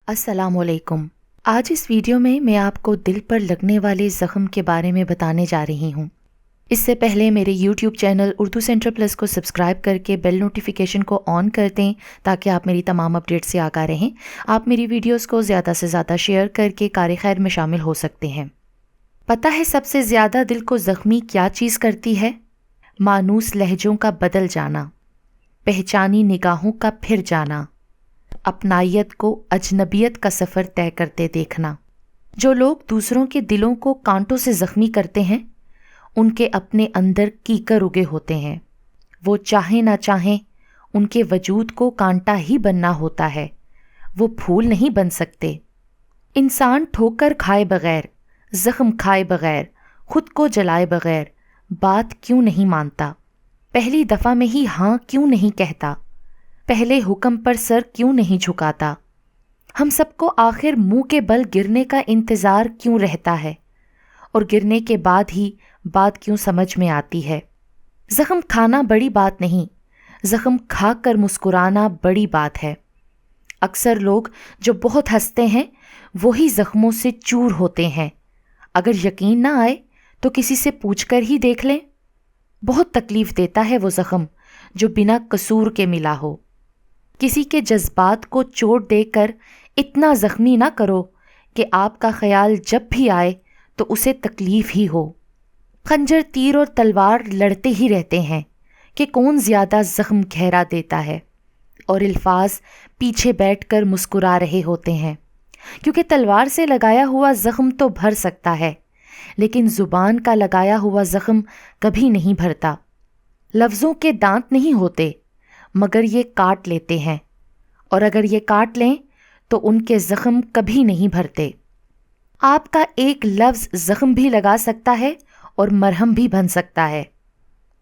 السلام علیکم۔ آج اس ویڈیو میں آپ کو دل پر لگنے والے زخم کے بارے میں بتانے جا رہی ہوں۔ اس سے پہلے میرے YouTube channel Urdu centre plus کو سبسکرائب کر کے بیل نوٹیفیکیشن کو آن کر دیں تاکہ آپ میری تمام اپڈیٹ سے آگاہ رہیں۔ آپ میری ویڈیوز کو زیادہ سے زیادہ شیئر کر کے کار خیر میں شامل ہو سکتے ہیں۔ پتہ ہے سب سے زیادہ دل کو زخمی کیا چیز کرتی ہے؟ مانوس لہجوں کا بدل جانا، پہچانی نگاہوں کا پھر جانا، اپنائیت کو اجنبیت کا سفر طے کرتے دیکھنا۔ جو لوگ دوسروں کے دلوں کو کانٹوں سے زخمی کرتے ہیں ان کے اپنے اندر کیکر اگے ہوتے ہیں۔ وہ چاہیں نہ چاہیں ان کے وجود کو کانٹا ہی بننا ہوتا ہے، وہ پھول نہیں بن سکتے۔ انسان ٹھوکر کھائے بغیر، زخم کھائے بغیر، خود کو جلائے بغیر بات کیوں نہیں مانتا؟ پہلی دفعہ میں ہی ہاں کیوں نہیں کہتا؟ پہلے حکم پر سر کیوں نہیں جھکاتا؟ ہم سب کو آخر منہ کے بل گرنے کا انتظار کیوں رہتا ہے؟ اور گرنے کے بعد ہی بات کیوں سمجھ میں آتی ہے؟ زخم کھانا بڑی بات نہیں، زخم کھا کر مسکرانا بڑی بات ہے۔ اکثر لوگ جو بہت ہنستے ہیں وہی زخموں سے چور ہوتے ہیں۔ اگر یقین نہ آئے تو کسی سے پوچھ کر ہی دیکھ لیں۔ بہت تکلیف دیتا ہے وہ زخم جو بنا قصور کے ملا ہو۔ کسی کے جذبات کو چوٹ دے کر اتنا زخمی نہ کرو کہ آپ کا خیال جب بھی آئے تو اسے تکلیف ہی ہو۔ خنجر، تیر اور تلوار لڑتے ہی رہتے ہیں کہ کون زیادہ زخم گہرا دیتا ہے، اور الفاظ پیچھے بیٹھ کر مسکرا رہے ہوتے ہیں، کیونکہ تلوار سے لگایا ہوا زخم تو بھر سکتا ہے لیکن زبان کا لگایا ہوا زخم کبھی نہیں بھرتا۔ لفظوں کے دانت نہیں ہوتے مگر یہ کاٹ لیتے ہیں، اور اگر یہ کاٹ لیں تو ان کے زخم کبھی نہیں بھرتے۔ آپ کا ایک لفظ زخم بھی لگا سکتا ہے اور مرہم بھی بن سکتا ہے۔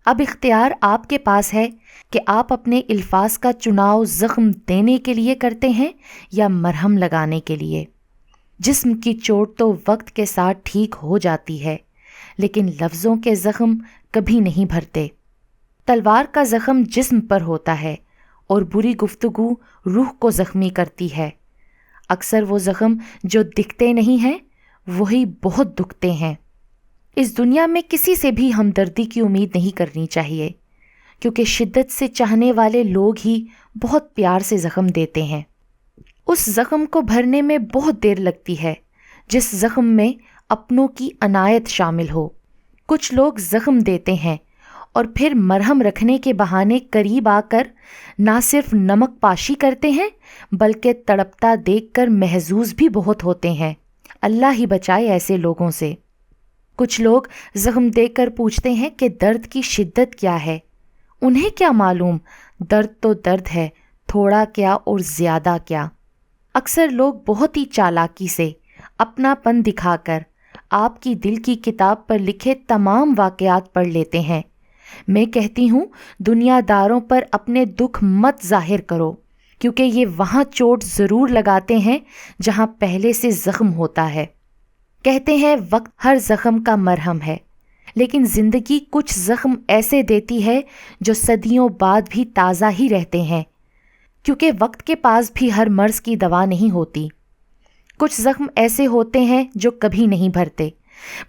اب اختیار آپ کے پاس ہے کہ آپ اپنے الفاظ کا چناؤ زخم دینے کے لیے کرتے ہیں یا مرہم لگانے کے لیے۔ جسم کی چوٹ تو وقت کے ساتھ ٹھیک ہو جاتی ہے لیکن لفظوں کے زخم کبھی نہیں بھرتے۔ تلوار کا زخم جسم پر ہوتا ہے اور بری گفتگو روح کو زخمی کرتی ہے۔ اکثر وہ زخم جو دکھتے نہیں ہیں وہی بہت دکھتے ہیں۔ اس دنیا میں کسی سے بھی ہمدردی کی امید نہیں کرنی چاہیے، کیونکہ شدت سے چاہنے والے لوگ ہی بہت پیار سے زخم دیتے ہیں۔ اس زخم کو بھرنے میں بہت دیر لگتی ہے جس زخم میں اپنوں کی عنایت شامل ہو۔ کچھ لوگ زخم دیتے ہیں اور پھر مرہم رکھنے کے بہانے قریب آ کر نہ صرف نمک پاشی کرتے ہیں بلکہ تڑپتا دیکھ کر محظوظ بھی بہت ہوتے ہیں۔ اللہ ہی بچائے ایسے لوگوں سے۔ کچھ لوگ زخم دیکھ کر پوچھتے ہیں کہ درد کی شدت کیا ہے۔ انہیں کیا معلوم، درد تو درد ہے، تھوڑا کیا اور زیادہ کیا۔ اکثر لوگ بہت ہی چالاکی سے اپنا پن دکھا کر آپ کی دل کی کتاب پر لکھے تمام واقعات پڑھ لیتے ہیں۔ میں کہتی ہوں دنیا داروں پر اپنے دکھ مت ظاہر کرو، کیونکہ یہ وہاں چوٹ ضرور لگاتے ہیں جہاں پہلے سے زخم ہوتا ہے۔ کہتے ہیں وقت ہر زخم کا مرہم ہے، لیکن زندگی کچھ زخم ایسے دیتی ہے جو صدیوں بعد بھی تازہ ہی رہتے ہیں، کیونکہ وقت کے پاس بھی ہر مرض کی دوا نہیں ہوتی۔ کچھ زخم ایسے ہوتے ہیں جو کبھی نہیں بھرتے،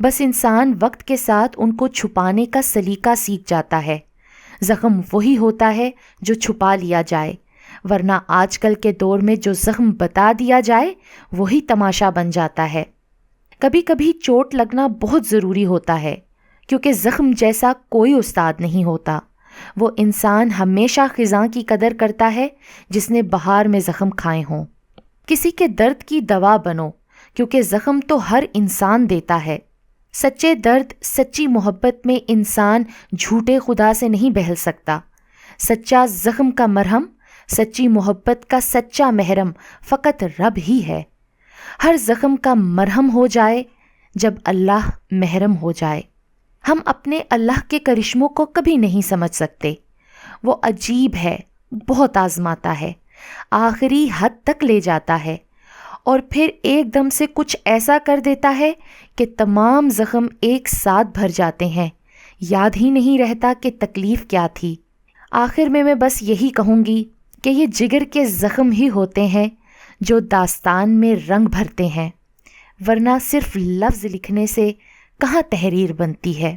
بس انسان وقت کے ساتھ ان کو چھپانے کا سلیقہ سیکھ جاتا ہے۔ زخم وہی ہوتا ہے جو چھپا لیا جائے، ورنہ آج کل کے دور میں جو زخم بتا دیا جائے وہی تماشا بن جاتا ہے۔ کبھی کبھی چوٹ لگنا بہت ضروری ہوتا ہے، کیونکہ زخم جیسا کوئی استاد نہیں ہوتا۔ وہ انسان ہمیشہ خزاں کی قدر کرتا ہے جس نے بہار میں زخم کھائے ہوں۔ کسی کے درد کی دوا بنو، کیونکہ زخم تو ہر انسان دیتا ہے۔ سچے درد، سچی محبت میں انسان جھوٹے خدا سے نہیں بہل سکتا۔ سچا زخم کا مرہم، سچی محبت کا سچا محرم فقط رب ہی ہے۔ ہر زخم کا مرہم ہو جائے جب اللہ محرم ہو جائے۔ ہم اپنے اللہ کے کرشموں کو کبھی نہیں سمجھ سکتے۔ وہ عجیب ہے، بہت آزماتا ہے، آخری حد تک لے جاتا ہے، اور پھر ایک دم سے کچھ ایسا کر دیتا ہے کہ تمام زخم ایک ساتھ بھر جاتے ہیں، یاد ہی نہیں رہتا کہ تکلیف کیا تھی۔ آخر میں بس یہی کہوں گی کہ یہ جگر کے زخم ہی ہوتے ہیں جو داستان میں رنگ بھرتے ہیں، ورنہ صرف لفظ لکھنے سے کہاں تحریر بنتی ہے۔